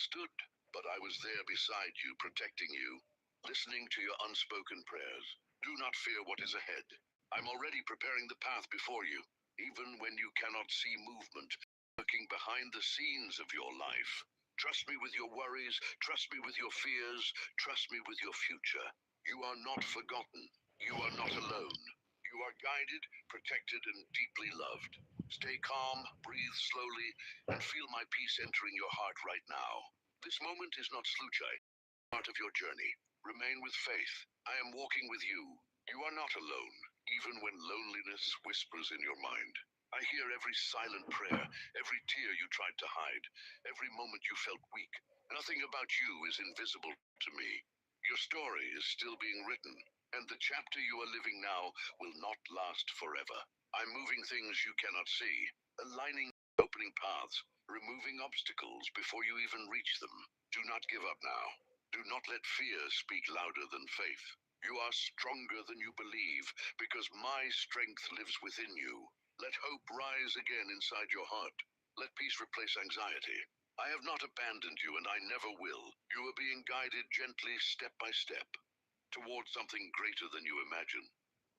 Stood, but I was there beside you, protecting you, listening to your unspoken prayers. Do not fear what is ahead. I'm already preparing the path before you, even when you cannot see movement, working behind the scenes of your life. Trust me with your worries, trust me with your fears, trust me with your future. You are not forgotten. You are not alone. You are guided, protected, and deeply loved. Stay calm, breathe slowly, and feel my peace entering your heart right now. This moment is not sluchai, part of your journey. Remain with faith. I am walking with you. You are not alone, even when loneliness whispers in your mind. I hear every silent prayer, every tear you tried to hide, every moment you felt weak. Nothing about you is invisible to me. Your story is still being written, and the chapter you are living now will not last forever. I'm moving things you cannot see, aligning opening paths, removing obstacles before you even reach them. Do not give up now. Do not let fear speak louder than faith. You are stronger than you believe, because my strength lives within you. Let hope rise again inside your heart. Let peace replace anxiety. I have not abandoned you, and I never will. You are being guided gently, step by step, towards something greater than you imagine.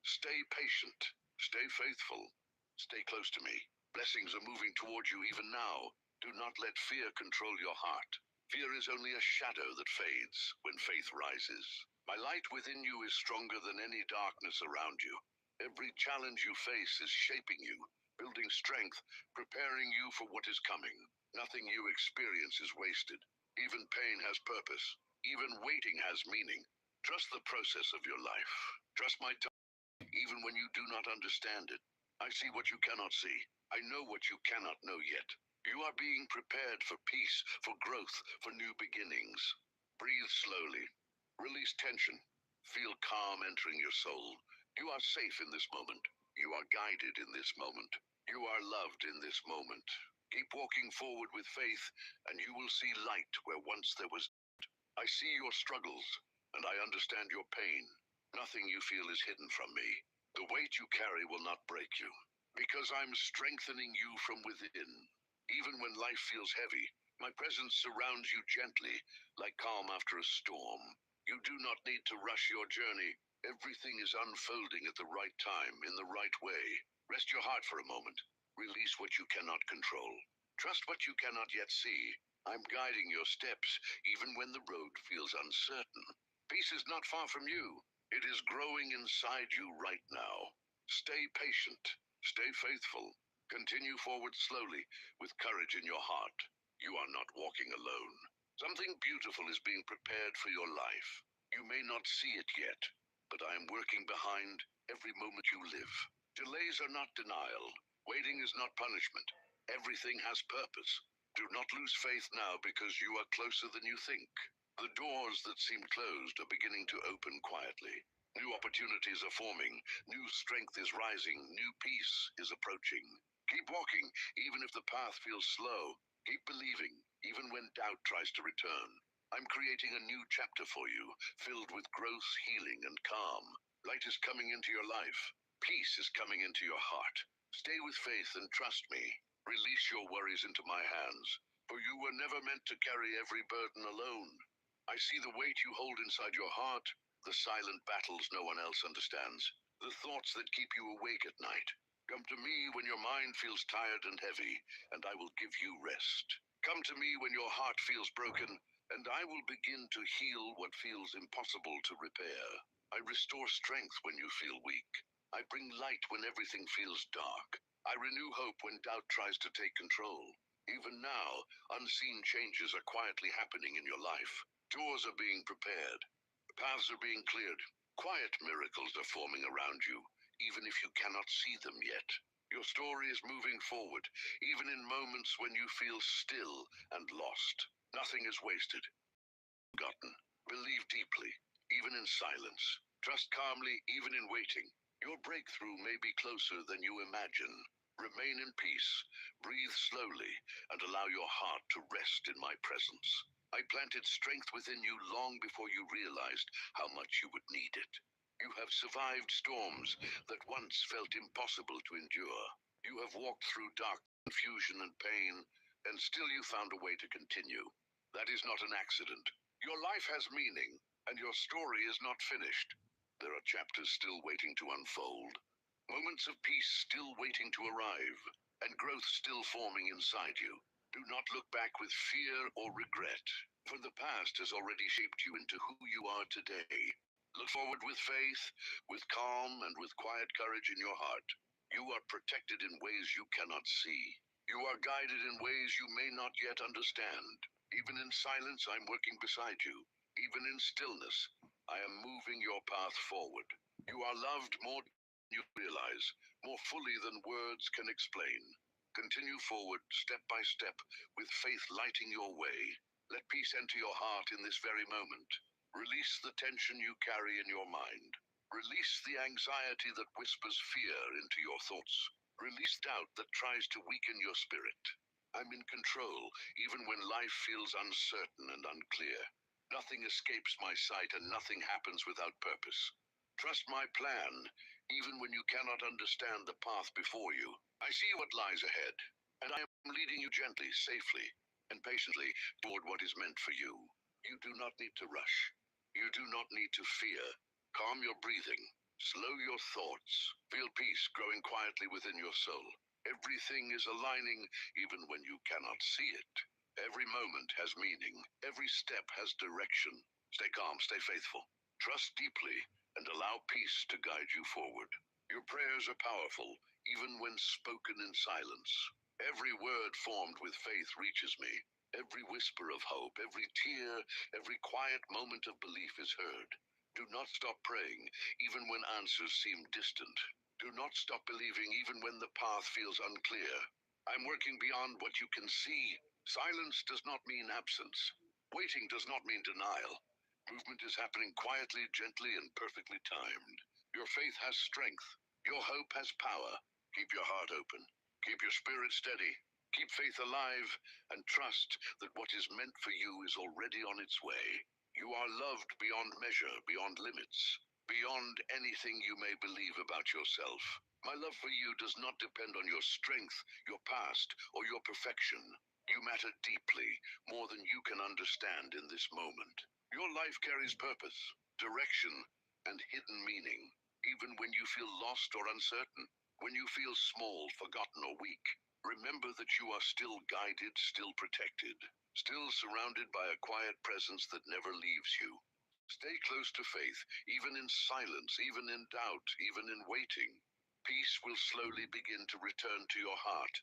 Stay patient. Stay faithful. Stay close to me. Blessings are moving towards you even now. Do not let fear control your heart. Fear is only a shadow that fades when faith rises. My light within you is stronger than any darkness around you. Every challenge you face is shaping you, building strength, preparing you for what is coming. Nothing you experience is wasted. Even pain has purpose. Even waiting has meaning. Trust the process of your life. Trust my time, even when you do not understand it. I see what you cannot see. I know what you cannot know yet. You are being prepared for peace, for growth, for new beginnings. Breathe slowly. Release tension. Feel calm entering your soul. You are safe in this moment. You are guided in this moment. You are loved in this moment. Keep walking forward with faith, and you will see light where once there was. I see your struggles, and I understand your pain. Nothing you feel is hidden from me. The weight you carry will not break you, because I'm strengthening you from within. Even when life feels heavy, my presence surrounds you gently, like calm after a storm. You do not need to rush your journey. Everything is unfolding at the right time, in the right way. Rest your heart for a moment. Release what you cannot control. Trust what you cannot yet see. I'm guiding your steps, even when the road feels uncertain. Peace is not far from you. It is growing inside you right now. Stay patient. Stay faithful. Continue forward slowly, with courage in your heart. You are not walking alone. Something beautiful is being prepared for your life. You may not see it yet, but I am working behind every moment you live. Delays are not denial. Waiting is not punishment. Everything has purpose. Do not lose faith now, because you are closer than you think. The doors that seem closed are beginning to open quietly. New opportunities are forming. New strength is rising. New peace is approaching. Keep walking, even if the path feels slow. Keep believing, even when doubt tries to return. I'm creating a new chapter for you, filled with growth, healing, and calm. Light is coming into your life. Peace is coming into your heart. Stay with faith and trust me. Release your worries into my hands, for you were never meant to carry every burden alone. I see the weight you hold inside your heart, the silent battles no one else understands, the thoughts that keep you awake at night. Come to me when your mind feels tired and heavy, and I will give you rest. Come to me when your heart feels broken, and I will begin to heal what feels impossible to repair. I restore strength when you feel weak. I bring light when everything feels dark. I renew hope when doubt tries to take control. Even now, unseen changes are quietly happening in your life. Doors are being prepared. Paths are being cleared. Quiet miracles are forming around you, even if you cannot see them yet. Your story is moving forward, even in moments when you feel still and lost. Nothing is wasted, forgotten. Believe deeply, even in silence. Trust calmly, even in waiting. Your breakthrough may be closer than you imagine. Remain in peace, breathe slowly, and allow your heart to rest in my presence. I planted strength within you long before you realized how much you would need it. You have survived storms that once felt impossible to endure. You have walked through dark confusion and pain, and still you found a way to continue. That is not an accident. Your life has meaning, and your story is not finished. There are chapters still waiting to unfold, moments of peace still waiting to arrive, and growth still forming inside you. Do not look back with fear or regret, for the past has already shaped you into who you are today. Look forward with faith, with calm, and with quiet courage in your heart. You are protected in ways you cannot see. You are guided in ways you may not yet understand. Even in silence, I'm working beside you. Even in stillness, I am moving your path forward. You are loved more than you realize, more fully than words can explain. Continue forward, step by step, with faith lighting your way. Let peace enter your heart in this very moment. Release the tension you carry in your mind. Release the anxiety that whispers fear into your thoughts. Release doubt that tries to weaken your spirit. I'm in control, even when life feels uncertain and unclear. Nothing escapes my sight and nothing happens without purpose. Trust my plan, even when you cannot understand the path before you. I see what lies ahead, and I am leading you gently, safely, and patiently toward what is meant for you. You do not need to rush. You do not need to fear. Calm your breathing. Slow your thoughts. Feel peace growing quietly within your soul. Everything is aligning even when you cannot see it. Every moment has meaning. Every step has direction. Stay calm, stay faithful. Trust deeply and allow peace to guide you forward. Your prayers are powerful, even when spoken in silence. Every word formed with faith reaches me. Every whisper of hope, every tear, every quiet moment of belief is heard. Do not stop praying, even when answers seem distant. Do not stop believing, even when the path feels unclear. I'm working beyond what you can see. Silence does not mean absence. Waiting does not mean denial. Movement is happening quietly, gently, and perfectly timed. Your faith has strength. Your hope has power. Keep your heart open. Keep your spirit steady. Keep faith alive, and trust that what is meant for you is already on its way. You are loved beyond measure, beyond limits, beyond anything you may believe about yourself. My love for you does not depend on your strength, your past, or your perfection. You matter deeply, more than you can understand in this moment. Your life carries purpose, direction, and hidden meaning, even when you feel lost or uncertain, when you feel small, forgotten, or weak. Remember that you are still guided, still protected, still surrounded by a quiet presence that never leaves you. Stay close to faith, even in silence, even in doubt, even in waiting. Peace will slowly begin to return to your heart,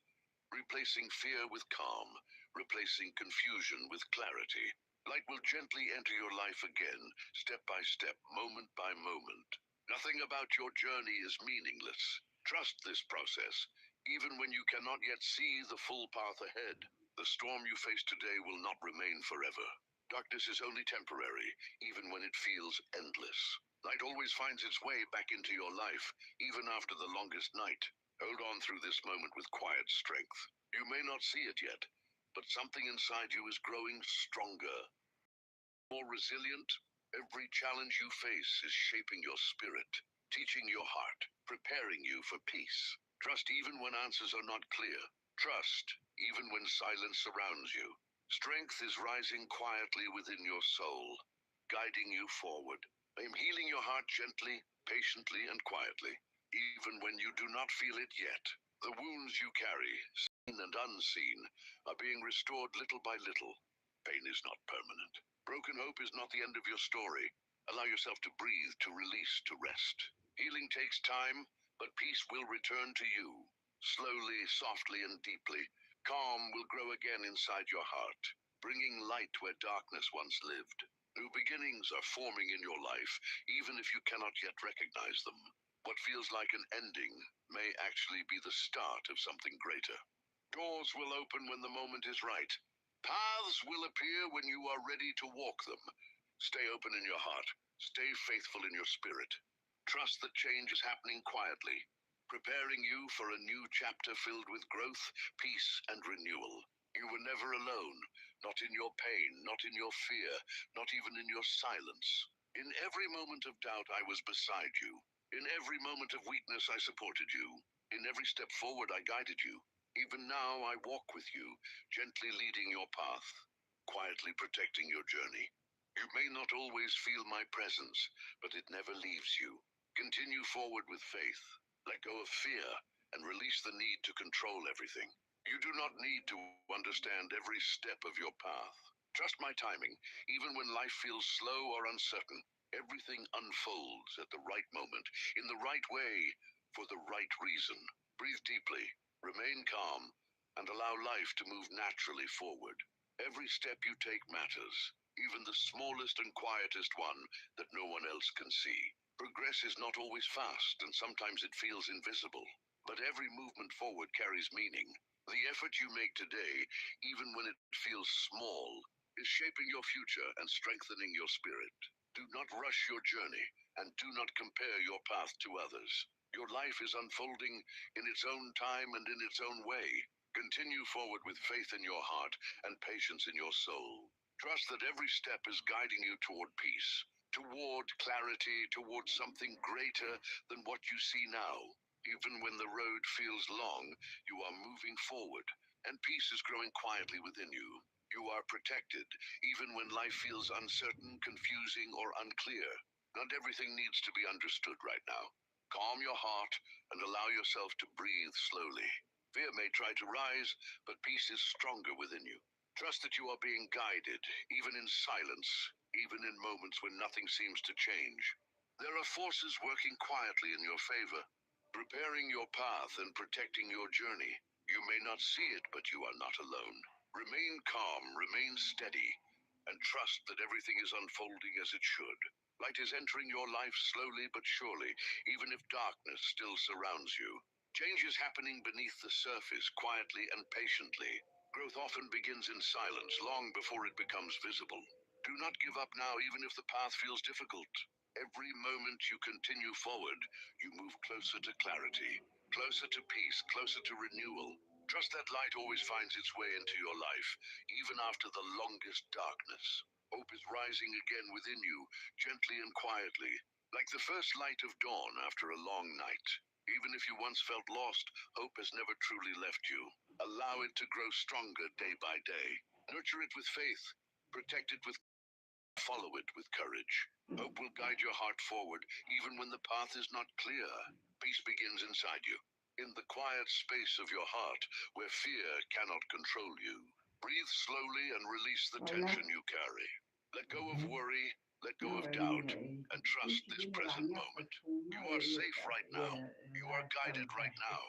replacing fear with calm, replacing confusion with clarity. Light will gently enter your life again, step by step, moment by moment. Nothing about your journey is meaningless. Trust this process, even when you cannot yet see the full path ahead. The storm you face today will not remain forever. Darkness is only temporary, even when it feels endless. Light always finds its way back into your life, even after the longest night. Hold on through this moment with quiet strength. You may not see it yet, but something inside you is growing stronger, more resilient. Every challenge you face is shaping your spirit, teaching your heart, preparing you for peace. Trust even when answers are not clear. Trust even when silence surrounds you. Strength is rising quietly within your soul, guiding you forward. I am healing your heart gently, patiently, and quietly, even when you do not feel it yet. The wounds you carry, seen and unseen, are being restored little by little. Pain is not permanent. Broken hope is not the end of your story. Allow yourself to breathe, to release, to rest. Healing takes time, but peace will return to you. Slowly, softly, and deeply. Calm will grow again inside your heart, bringing light where darkness once lived. New beginnings are forming in your life, even if you cannot yet recognize them. What feels like an ending may actually be the start of something greater. Doors will open when the moment is right. Paths will appear when you are ready to walk them. Stay open in your heart. Stay faithful in your spirit. Trust that change is happening quietly, preparing you for a new chapter filled with growth, peace, and renewal. You were never alone, not in your pain, not in your fear, not even in your silence. In every moment of doubt, I was beside you. In every moment of weakness, I supported you. In every step forward, I guided you. Even now, I walk with you, gently leading your path. quietly protecting your journey. You may not always feel my presence, but it never leaves you. Continue forward with faith. Let go of fear and release the need to control everything. You do not need to understand every step of your path. Trust my timing, even when life feels slow or uncertain. Everything unfolds at the right moment, in the right way, for the right reason. Breathe deeply, remain calm, and allow life to move naturally forward. Every step you take matters, even the smallest and quietest one that no one else can see. Progress is not always fast, and sometimes it feels invisible. But every movement forward carries meaning. The effort you make today, even when it feels small, is shaping your future and strengthening your spirit. Do not rush your journey, and do not compare your path to others. Your life is unfolding in its own time and in its own way. Continue forward with faith in your heart and patience in your soul. Trust that every step is guiding you toward peace, toward clarity, toward something greater than what you see now. Even when the road feels long, you are moving forward, and peace is growing quietly within you. You are protected, even when life feels uncertain, confusing, or unclear. Not everything needs to be understood right now. Calm your heart and allow yourself to breathe slowly. Fear may try to rise, but peace is stronger within you. Trust that you are being guided, even in silence, even in moments when nothing seems to change. There are forces working quietly in your favor, preparing your path and protecting your journey. You may not see it, but you are not alone. Remain calm, remain steady, and trust that everything is unfolding as it should. Light is entering your life slowly but surely, even if darkness still surrounds you. Change is happening beneath the surface, quietly and patiently. Growth often begins in silence, long before it becomes visible. Do not give up now, even if the path feels difficult. Every moment you continue forward, you move closer to clarity, closer to peace, closer to renewal. Trust that light always finds its way into your life, even after the longest darkness. Hope is rising again within you, gently and quietly, like the first light of dawn after a long night. Even if you once felt lost, hope has never truly left you. Allow it to grow stronger day by day. Nurture it with faith, protect it with follow it with courage. Hope will guide your heart forward, even when the path is not clear. Peace begins inside you, in the quiet space of your heart, where fear cannot control you. Breathe slowly and release the tension you carry. Let go of worry, let go of doubt, and trust this present moment. You are safe right now. You are guided right now.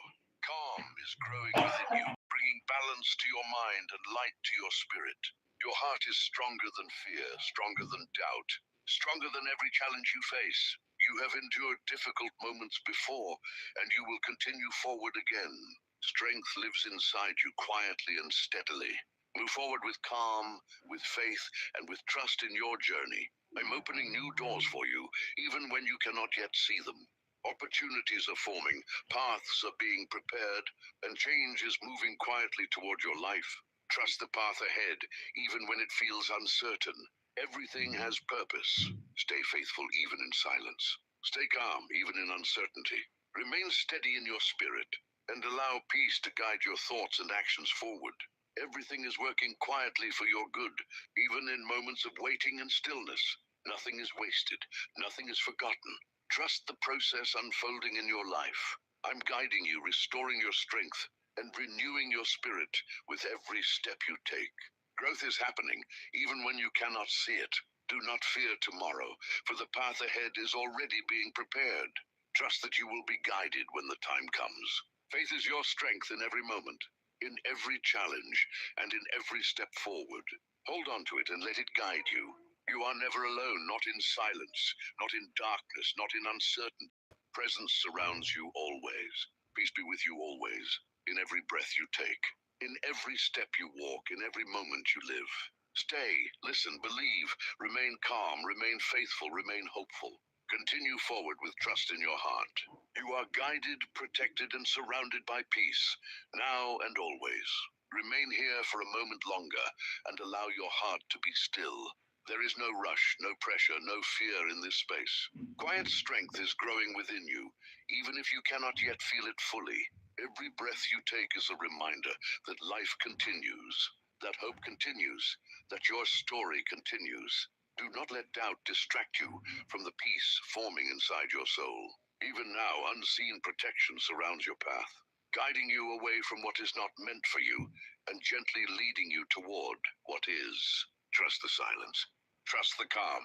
Calm is growing within you, bringing balance to your mind and light to your spirit. Your heart is stronger than fear, stronger than doubt, stronger than every challenge you face. You have endured difficult moments before, and you will continue forward again. Strength lives inside you quietly and steadily. Move forward with calm, with faith, and with trust in your journey. I'm opening new doors for you, even when you cannot yet see them. Opportunities are forming, paths are being prepared, and change is moving quietly toward your life. Trust the path ahead, even when it feels uncertain. Everything has purpose. Stay faithful even in silence. Stay calm even in uncertainty. Remain steady in your spirit, and allow peace to guide your thoughts and actions forward. Everything is working quietly for your good, even in moments of waiting and stillness. Nothing is wasted, nothing is forgotten. Trust the process unfolding in your life. I'm guiding you, restoring your strength, and renewing your spirit with every step you take. Growth is happening, even when you cannot see it. Do not fear tomorrow, for the path ahead is already being prepared. Trust that you will be guided when the time comes. Faith is your strength in every moment, in every challenge, and in every step forward. Hold on to it and let it guide you. You are never alone, not in silence, not in darkness, not in uncertainty. Presence surrounds you always. Peace be with you always, in every breath you take, in every step you walk, in every moment you live. Stay, listen, believe, remain calm, remain faithful, remain hopeful. Continue forward with trust in your heart. You are guided, protected, and surrounded by peace, now and always. Remain here for a moment longer and allow your heart to be still. There is no rush, no pressure, no fear in this space. Quiet strength is growing within you, even if you cannot yet feel it fully. Every breath you take is a reminder that life continues, that hope continues, that your story continues. Do not let doubt distract you from the peace forming inside your soul. Even now, unseen protection surrounds your path, guiding you away from what is not meant for you and gently leading you toward what is. Trust the silence. Trust the calm.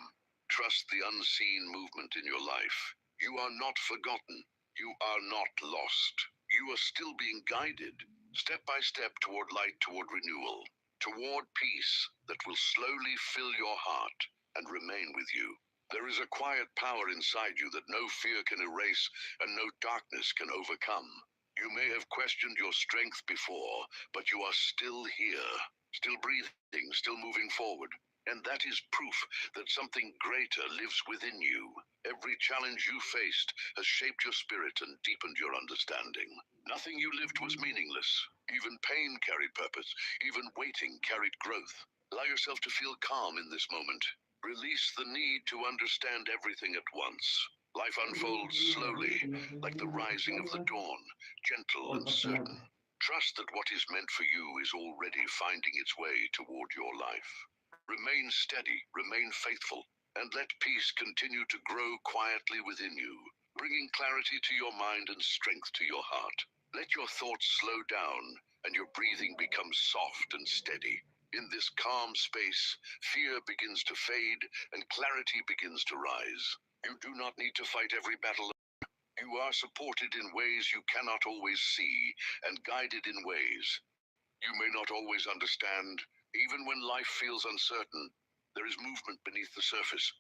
Trust the unseen movement in your life. You are not forgotten. You are not lost. You are still being guided, step by step, toward light, toward renewal, toward peace that will slowly fill your heart and remain with you. There is a quiet power inside you that no fear can erase and no darkness can overcome. You may have questioned your strength before, but you are still here, still breathing, still moving forward. And that is proof that something greater lives within you. Every challenge you faced has shaped your spirit and deepened your understanding. Nothing you lived was meaningless. Even pain carried purpose. Even waiting carried growth. Allow yourself to feel calm in this moment. Release the need to understand everything at once. Life unfolds slowly, like the rising of the dawn, gentle and certain. Trust that what is meant for you is already finding its way toward your life. Remain steady, remain faithful, and let peace continue to grow quietly within you, bringing clarity to your mind and strength to your heart. Let your thoughts slow down and your breathing become soft and steady. In this calm space, fear begins to fade and clarity begins to rise. You do not need to fight every battle. You are supported in ways you cannot always see and guided in ways you may not always understand. Even when life feels uncertain, there is movement beneath the surface,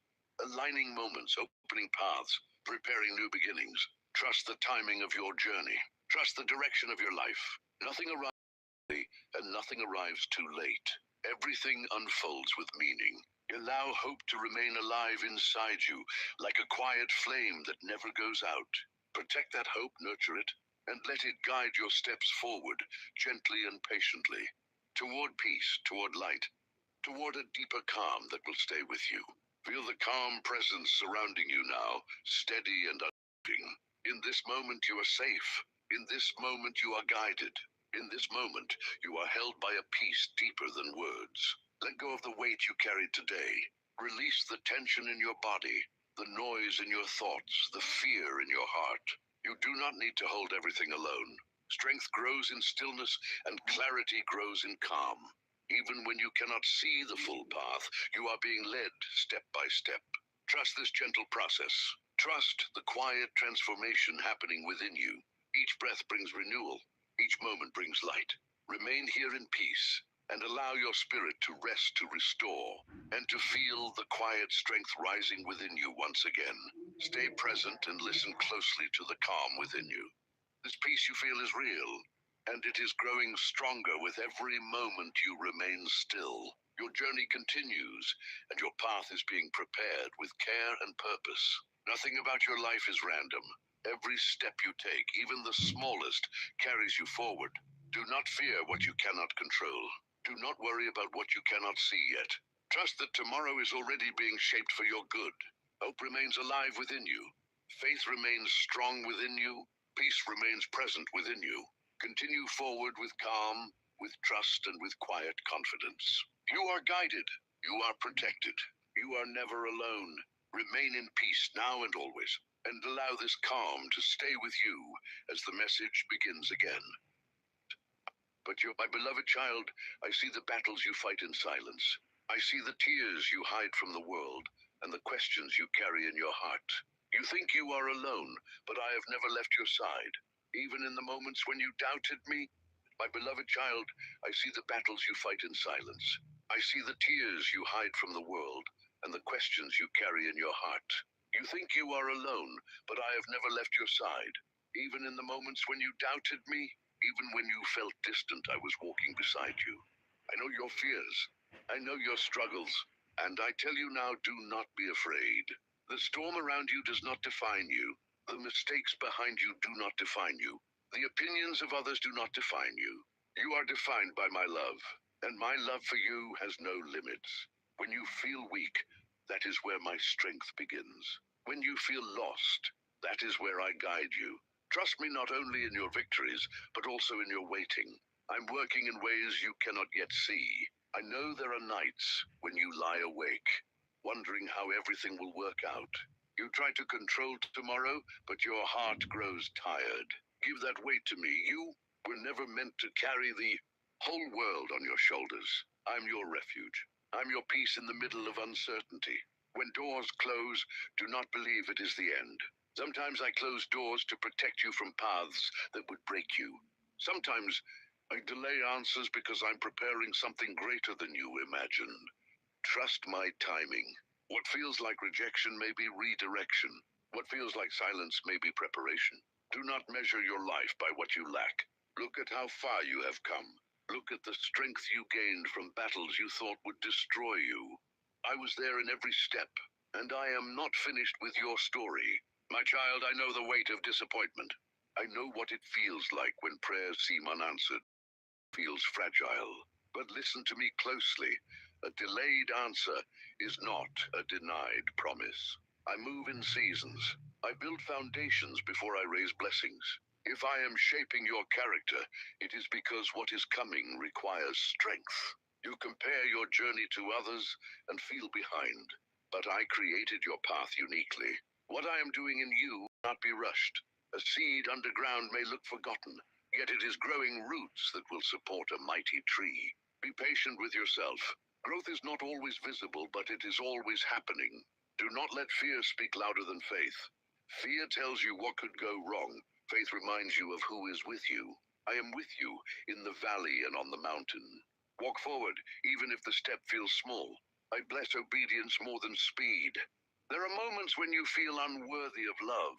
aligning moments, opening paths, preparing new beginnings. Trust the timing of your journey. Trust the direction of your life. Nothing arrives early and nothing arrives too late. Everything unfolds with meaning. Allow hope to remain alive inside you, like a quiet flame that never goes out. Protect that hope, nurture it, and let it guide your steps forward, gently and patiently, toward peace, toward light, toward a deeper calm that will stay with you. Feel the calm presence surrounding you now, steady and unmoving. In this moment you are safe. In this moment you are guided. In this moment you are held by a peace deeper than words. Let go of the weight you carried today. Release the tension in your body, the noise in your thoughts, the fear in your heart. You do not need to hold everything alone. Strength grows in stillness and clarity grows in calm. Even when you cannot see the full path, you are being led step by step. Trust this gentle process. Trust the quiet transformation happening within you. Each breath brings renewal. Each moment brings light. Remain here in peace and allow your spirit to rest, to restore, and to feel the quiet strength rising within you once again. Stay present and listen closely to the calm within you. This peace you feel is real, and it is growing stronger with every moment you remain still. Your journey continues, and your path is being prepared with care and purpose. Nothing about your life is random. Every step you take, even the smallest, carries you forward. Do not fear what you cannot control. Do not worry about what you cannot see yet. Trust that tomorrow is already being shaped for your good. Hope remains alive within you. Faith remains strong within you. Peace remains present within you. Continue forward with calm, with trust, and with quiet confidence. You are guided. You are protected. You are never alone. Remain in peace now and always, and allow this calm to stay with you as the message begins again. But you, my beloved child, I see the battles you fight in silence. I see the tears you hide from the world and the questions you carry in your heart. You think you are alone, but I have never left your side. Even in the moments when you doubted me, my beloved child, I see the battles you fight in silence. I see the tears you hide from the world and the questions you carry in your heart. You think you are alone, but I have never left your side. Even in the moments when you doubted me, even when you felt distant, I was walking beside you. I know your fears. I know your struggles. And I tell you now, do not be afraid. The storm around you does not define you. The mistakes behind you do not define you. The opinions of others do not define you. You are defined by my love, and my love for you has no limits. When you feel weak, that is where my strength begins. When you feel lost, that is where I guide you. Trust me not only in your victories, but also in your waiting. I'm working in ways you cannot yet see. I know there are nights when you lie awake, wondering how everything will work out. You try to control tomorrow, but your heart grows tired. Give that weight to me. You were never meant to carry the whole world on your shoulders. I'm your refuge. I'm your peace in the middle of uncertainty. When doors close, do not believe it is the end. Sometimes I close doors to protect you from paths that would break you. Sometimes I delay answers because I'm preparing something greater than you imagined. Trust my timing. What feels like rejection may be redirection. What feels like silence may be preparation. Do not measure your life by what you lack. Look at how far you have come. Look at the strength you gained from battles you thought would destroy you. I was there in every step, and I am not finished with your story. My child, I know the weight of disappointment. I know what it feels like when prayers seem unanswered. Feels fragile. But listen to me closely. A delayed answer is not a denied promise. I move in seasons. I build foundations before I raise blessings. If I am shaping your character, it is because what is coming requires strength. You compare your journey to others and feel behind. But I created your path uniquely. What I am doing in you will not be rushed. A seed underground may look forgotten, yet it is growing roots that will support a mighty tree. Be patient with yourself. Growth is not always visible, but it is always happening. Do not let fear speak louder than faith. Fear tells you what could go wrong. Faith reminds you of who is with you. I am with you in the valley and on the mountain. Walk forward, even if the step feels small. I bless obedience more than speed. There are moments when you feel unworthy of love,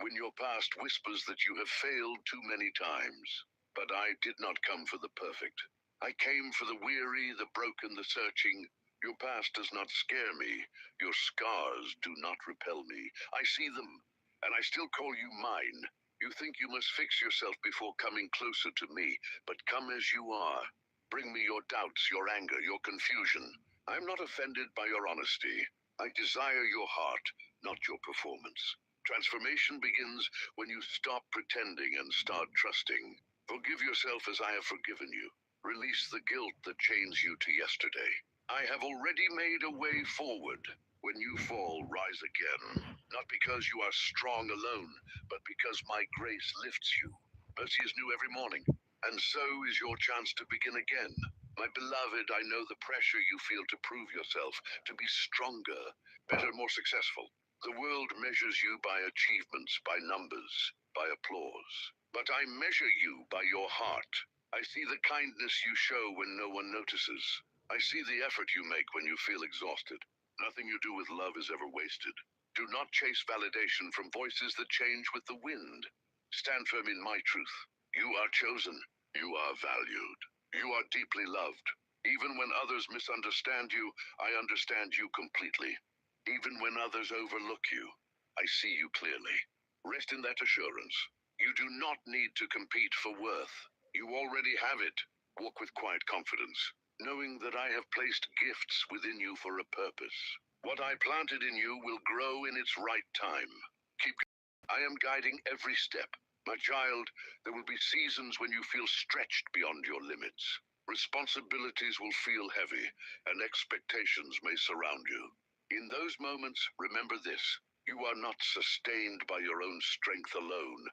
when your past whispers that you have failed too many times. But I did not come for the perfect. I came for the weary, the broken, the searching. Your past does not scare me. Your scars do not repel me. I see them, and I still call you mine. You think you must fix yourself before coming closer to me, but come as you are. Bring me your doubts, your anger, your confusion. I'm not offended by your honesty. I desire your heart, not your performance. Transformation begins when you stop pretending and start trusting. Forgive yourself as I have forgiven you. Release the guilt that chains you to yesterday. I have already made a way forward. When you fall, rise again. Not because you are strong alone, but because my grace lifts you. Mercy is new every morning, and so is your chance to begin again. My beloved, I know the pressure you feel to prove yourself, to be stronger, better, more successful. The world measures you by achievements, by numbers, by applause. But I measure you by your heart. I see the kindness you show when no one notices. I see the effort you make when you feel exhausted. Nothing you do with love is ever wasted. Do not chase validation from voices that change with the wind. Stand firm in my truth. You are chosen. You are valued. You are deeply loved. Even when others misunderstand you, I understand you completely. Even when others overlook you, I see you clearly. Rest in that assurance. You do not need to compete for worth. You already have it. Walk with quiet confidence, knowing that I have placed gifts within you for a purpose. What I planted in you will grow in its right time. Keep. I am guiding every step. My child, there will be seasons when you feel stretched beyond your limits. Responsibilities will feel heavy, and expectations may surround you. In those moments, remember this. You are not sustained by your own strength alone.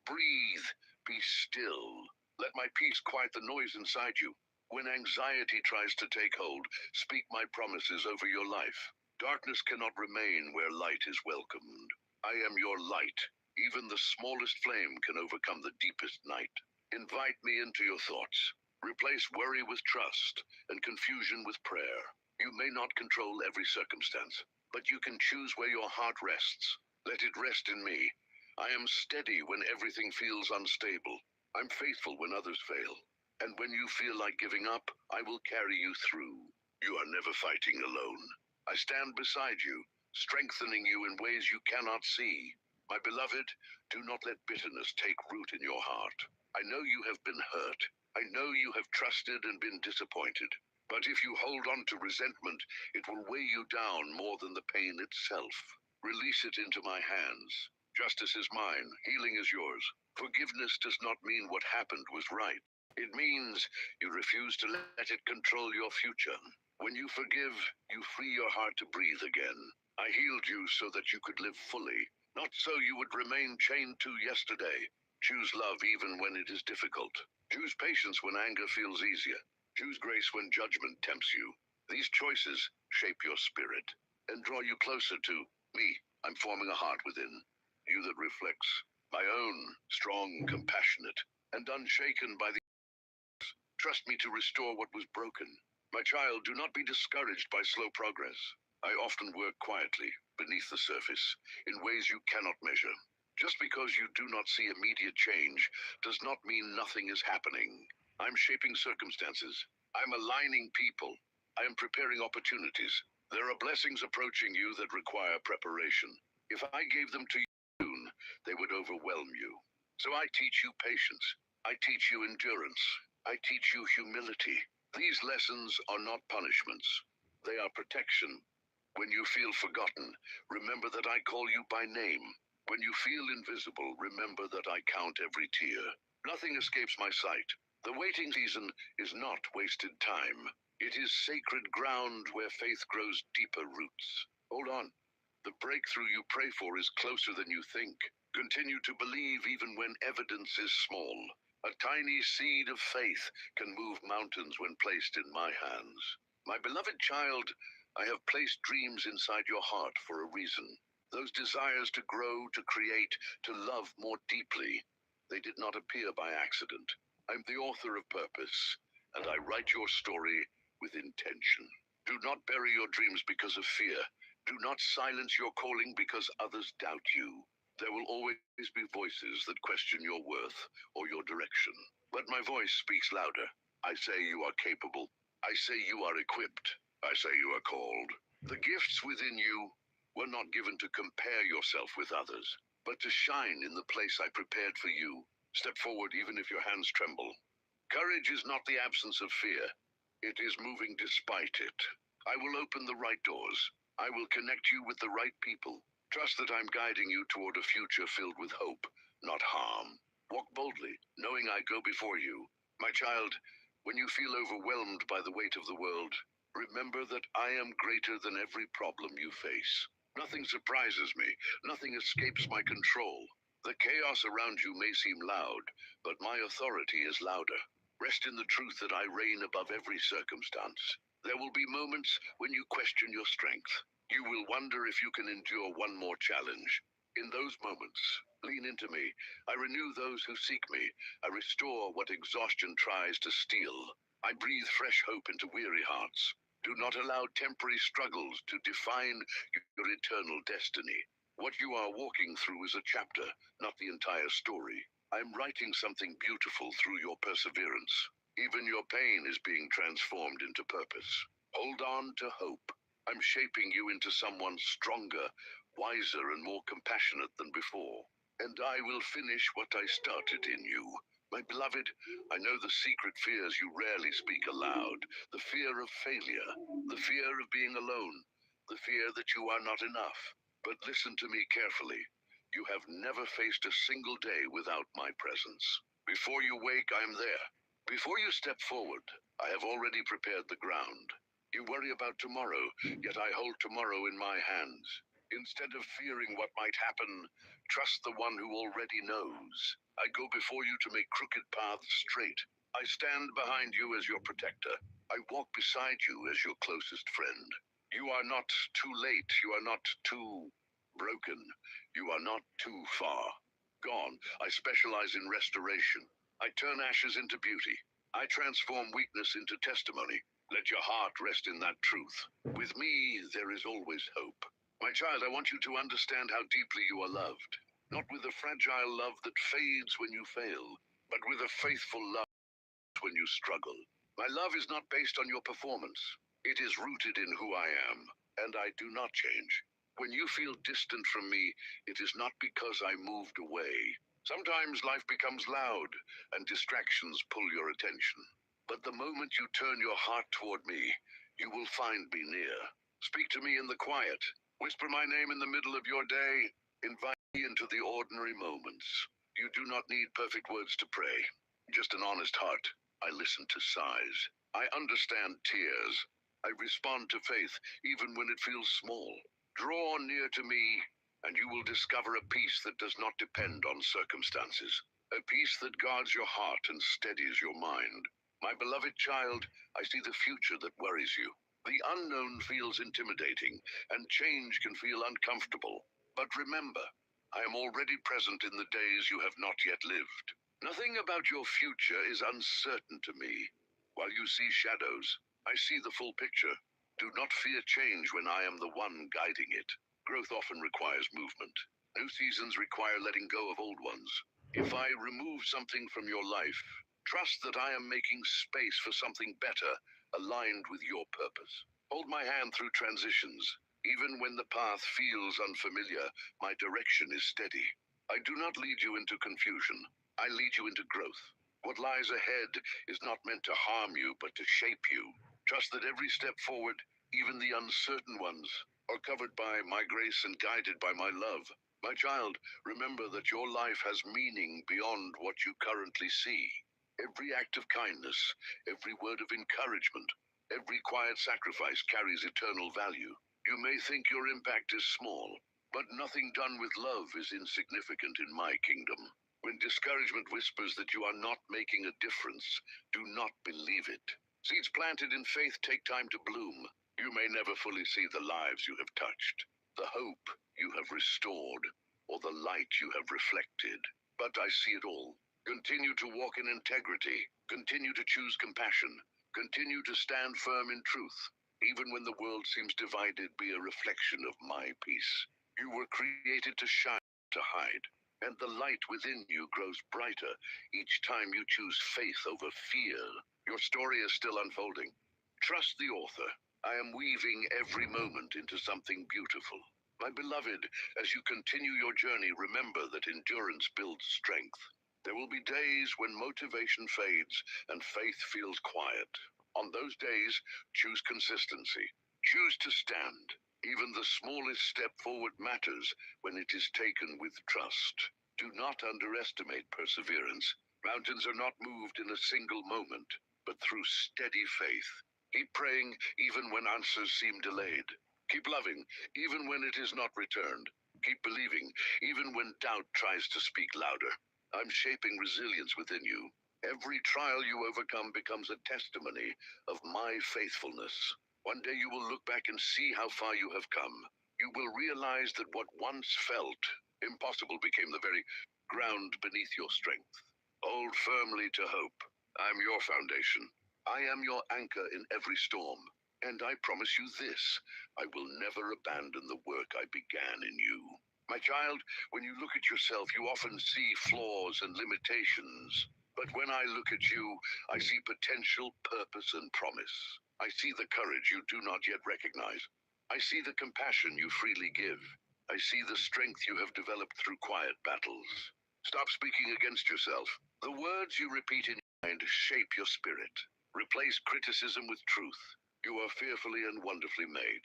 Breathe. Be still. Let my peace quiet the noise inside you. When anxiety tries to take hold, speak my promises over your life. Darkness cannot remain where light is welcomed. I am your light. Even the smallest flame can overcome the deepest night. Invite me into your thoughts. Replace worry with trust and confusion with prayer. You may not control every circumstance, but you can choose where your heart rests. Let it rest in me. I am steady when everything feels unstable. I'm faithful when others fail. And when you feel like giving up, I will carry you through. You are never fighting alone. I stand beside you, strengthening you in ways you cannot see. My beloved, do not let bitterness take root in your heart. I know you have been hurt. I know you have trusted and been disappointed. But if you hold on to resentment, it will weigh you down more than the pain itself. Release it into my hands. Justice is mine, healing is yours. Forgiveness does not mean what happened was right. It means you refuse to let it control your future. When you forgive, you free your heart to breathe again. I healed you so that you could live fully, not so you would remain chained to yesterday. Choose love even when it is difficult. Choose patience when anger feels easier. Choose grace when judgment tempts you. These choices shape your spirit and draw you closer to me. I'm forming a heart within you that reflects my own, strong, compassionate, and unshaken by the trust me to restore what was broken. My child, do not be discouraged by slow progress. I often work quietly, beneath the surface, in ways you cannot measure. Just because you do not see immediate change does not mean nothing is happening. I'm shaping circumstances. I'm aligning people. I am preparing opportunities. There are blessings approaching you that require preparation. If I gave them to you soon, they would overwhelm you. So I teach you patience. I teach you endurance. I teach you humility. These lessons are not punishments. They are protection. When you feel forgotten, remember that I call you by name. When you feel invisible, remember that I count every tear. Nothing escapes my sight. The waiting season is not wasted time. It is sacred ground where faith grows deeper roots. Hold on. The breakthrough you pray for is closer than you think. Continue to believe even when evidence is small. A tiny seed of faith can move mountains when placed in my hands. My beloved child, I have placed dreams inside your heart for a reason. Those desires to grow, to create, to love more deeply. They did not appear by accident. I'm the author of purpose, and I write your story with intention. Do not bury your dreams because of fear. Do not silence your calling because others doubt you. There will always be voices that question your worth or your direction. But my voice speaks louder. I say you are capable. I say you are equipped. I say you are called. The gifts within you were not given to compare yourself with others, but to shine in the place I prepared for you. Step forward even if your hands tremble. Courage is not the absence of fear. It is moving despite it. I will open the right doors. I will connect you with the right people. Trust that I'm guiding you toward a future filled with hope, not harm. Walk boldly, knowing I go before you. My child, when you feel overwhelmed by the weight of the world, remember that I am greater than every problem you face. Nothing surprises me. Nothing escapes my control. The chaos around you may seem loud, but my authority is louder. Rest in the truth that I reign above every circumstance. There will be moments when you question your strength. You will wonder if you can endure one more challenge. In those moments, lean into me. I renew those who seek me. I restore what exhaustion tries to steal. I breathe fresh hope into weary hearts. Do not allow temporary struggles to define your eternal destiny. What you are walking through is a chapter, not the entire story. I'm writing something beautiful through your perseverance. Even your pain is being transformed into purpose. Hold on to hope. I'm shaping you into someone stronger, wiser, and more compassionate than before. And I will finish what I started in you. My beloved, I know the secret fears you rarely speak aloud. The fear of failure, the fear of being alone, the fear that you are not enough. But listen to me carefully. You have never faced a single day without my presence. Before you wake, I am there. Before you step forward, I have already prepared the ground. You worry about tomorrow, yet I hold tomorrow in my hands. Instead of fearing what might happen, trust the one who already knows. I go before you to make crooked paths straight. I stand behind you as your protector. I walk beside you as your closest friend. You are not too late. You are not too broken. You are not too far gone. I specialize in restoration. I turn ashes into beauty. I transform weakness into testimony. Let your heart rest in that truth. With me, there is always hope. My child, I want you to understand how deeply you are loved. Not with a fragile love that fades when you fail, but with a faithful love when you struggle. My love is not based on your performance. It is rooted in who I am, and I do not change. When you feel distant from me, it is not because I moved away. Sometimes life becomes loud, and distractions pull your attention. But the moment you turn your heart toward me, you will find me near. Speak to me in the quiet. Whisper my name in the middle of your day. Invite me into the ordinary moments. You do not need perfect words to pray, just an honest heart. I listen to sighs. I understand tears. I respond to faith even when it feels small. Draw near to me, and you will discover a peace that does not depend on circumstances. A peace that guards your heart and steadies your mind. My beloved child, I see the future that worries you. The unknown feels intimidating, and change can feel uncomfortable. But remember, I am already present in the days you have not yet lived. Nothing about your future is uncertain to me. While you see shadows, I see the full picture. Do not fear change when I am the one guiding it. Growth often requires movement. New seasons require letting go of old ones. If I remove something from your life, trust that I am making space for something better, aligned with your purpose. Hold my hand through transitions. Even when the path feels unfamiliar, my direction is steady. I do not lead you into confusion. I lead you into growth. What lies ahead is not meant to harm you, but to shape you. Trust that every step forward, even the uncertain ones, are covered by my grace and guided by my love. My child, remember that your life has meaning beyond what you currently see. Every act of kindness, every word of encouragement, every quiet sacrifice carries eternal value. You may think your impact is small, but nothing done with love is insignificant in my kingdom. When discouragement whispers that you are not making a difference, do not believe it. Seeds planted in faith take time to bloom. You may never fully see the lives you have touched, the hope you have restored, or the light you have reflected. But I see it all. Continue to walk in integrity. Continue to choose compassion. Continue to stand firm in truth. Even when the world seems divided, be a reflection of my peace. You were created to shine, to hide. And the light within you grows brighter each time you choose faith over fear. Your story is still unfolding. Trust the author. I am weaving every moment into something beautiful. My beloved, as you continue your journey, remember that endurance builds strength. There will be days when motivation fades and faith feels quiet. On those days, choose consistency. Choose to stand. Even the smallest step forward matters when it is taken with trust. Do not underestimate perseverance. Mountains are not moved in a single moment, but through steady faith. Keep praying even when answers seem delayed. Keep loving even when it is not returned. Keep believing even when doubt tries to speak louder. I'm shaping resilience within you. Every trial you overcome becomes a testimony of my faithfulness. One day you will look back and see how far you have come. You will realize that what once felt impossible became the very ground beneath your strength. Hold firmly to hope. I'm your foundation. I am your anchor in every storm. And I promise you this, I will never abandon the work I began in you. My child, when you look at yourself, you often see flaws and limitations. But when I look at you, I see potential, purpose, and promise. I see the courage you do not yet recognize. I see the compassion you freely give. I see the strength you have developed through quiet battles. Stop speaking against yourself. The words you repeat in your mind shape your spirit. Replace criticism with truth. You are fearfully and wonderfully made.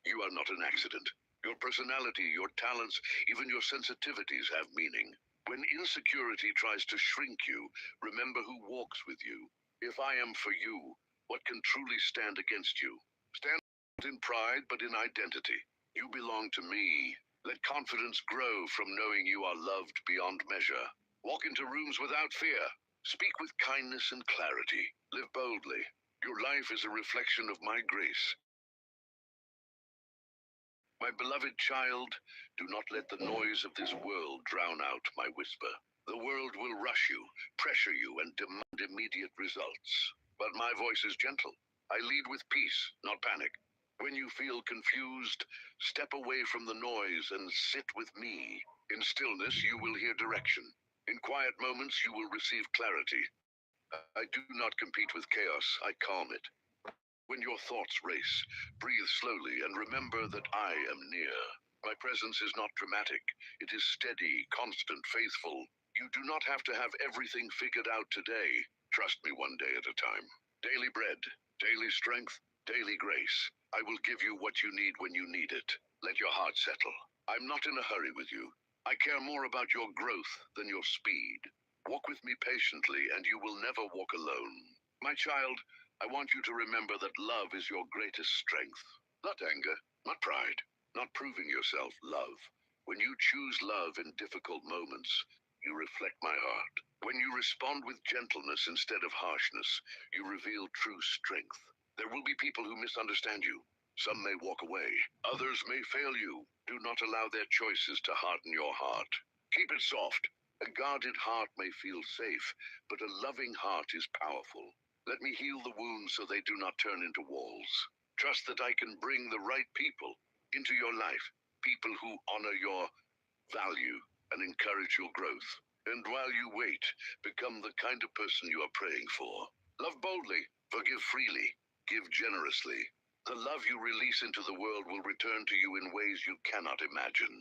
You are not an accident. Your personality, your talents, even your sensitivities have meaning. When insecurity tries to shrink you, remember who walks with you. If I am for you, what can truly stand against you? Stand not in pride, but in identity. You belong to me. Let confidence grow from knowing you are loved beyond measure. Walk into rooms without fear. Speak with kindness and clarity. Live boldly. Your life is a reflection of my grace. My beloved child, do not let the noise of this world drown out my whisper. The world will rush you, pressure you, and demand immediate results. But my voice is gentle. I lead with peace, not panic. When you feel confused, step away from the noise and sit with me. In stillness, you will hear direction. In quiet moments, you will receive clarity. I do not compete with chaos, I calm it. When your thoughts race, breathe slowly and remember that I am near. My presence is not dramatic. It is steady, constant, faithful. You do not have to have everything figured out today. Trust me one day at a time. Daily bread, daily strength, daily grace. I will give you what you need when you need it. Let your heart settle. I'm not in a hurry with you. I care more about your growth than your speed. Walk with me patiently and you will never walk alone. My child, I want you to remember that love is your greatest strength. Not anger, not pride, not proving yourself, love. When you choose love in difficult moments, you reflect my heart. When you respond with gentleness instead of harshness, you reveal true strength. There will be people who misunderstand you. Some may walk away. Others may fail you. Do not allow their choices to harden your heart. Keep it soft. A guarded heart may feel safe, but a loving heart is powerful. Let me heal the wounds so they do not turn into walls. Trust that I can bring the right people into your life, people who honor your value and encourage your growth. And while you wait, become the kind of person you are praying for. Love boldly, forgive freely, give generously. The love you release into the world will return to you in ways you cannot imagine.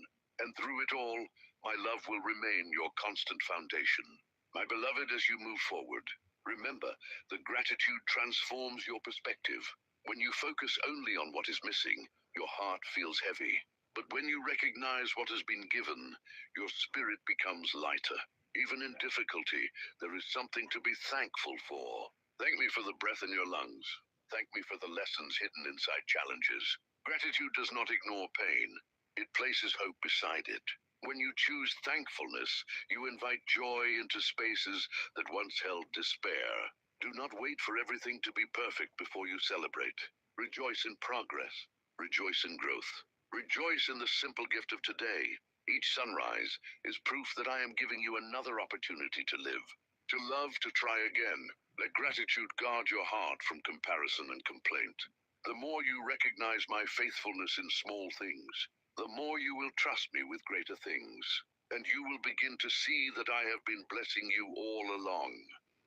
And through it all, my love will remain your constant foundation. My beloved, as you move forward, remember that gratitude transforms your perspective. When you focus only on what is missing, your heart feels heavy. But when you recognize what has been given, your spirit becomes lighter. Even in difficulty, there is something to be thankful for. Thank me for the breath in your lungs. Thank me for the lessons hidden inside challenges. Gratitude does not ignore pain. It places hope beside it. When you choose thankfulness, you invite joy into spaces that once held despair. Do not wait for everything to be perfect before you celebrate. Rejoice in progress. Rejoice in growth. Rejoice in the simple gift of today. Each sunrise is proof that I am giving you another opportunity to live, to love, to try again. Let gratitude guard your heart from comparison and complaint. The more you recognize my faithfulness in small things, the more you will trust me with greater things. And you will begin to see that I have been blessing you all along.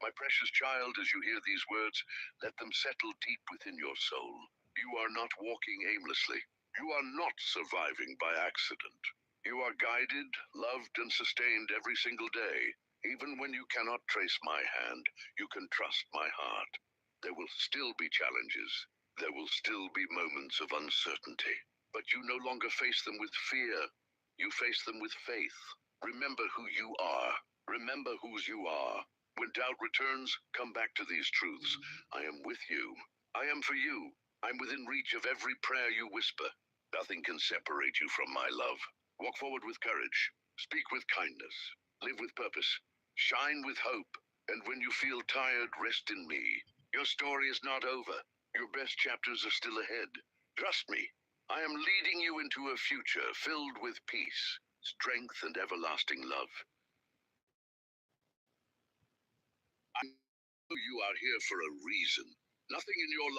My precious child, as you hear these words, let them settle deep within your soul. You are not walking aimlessly. You are not surviving by accident. You are guided, loved, and sustained every single day. Even when you cannot trace my hand, you can trust my heart. There will still be challenges. There will still be moments of uncertainty. But you no longer face them with fear. You face them with faith. Remember who you are. Remember whose you are. When doubt returns, come back to these truths. I am with you. I am for you. I'm within reach of every prayer you whisper. Nothing can separate you from my love. Walk forward with courage. Speak with kindness. Live with purpose. Shine with hope. And when you feel tired, rest in me. Your story is not over. Your best chapters are still ahead. Trust me. I am leading you into a future filled with peace, strength, and everlasting love. I know you are here for a reason. Nothing in your life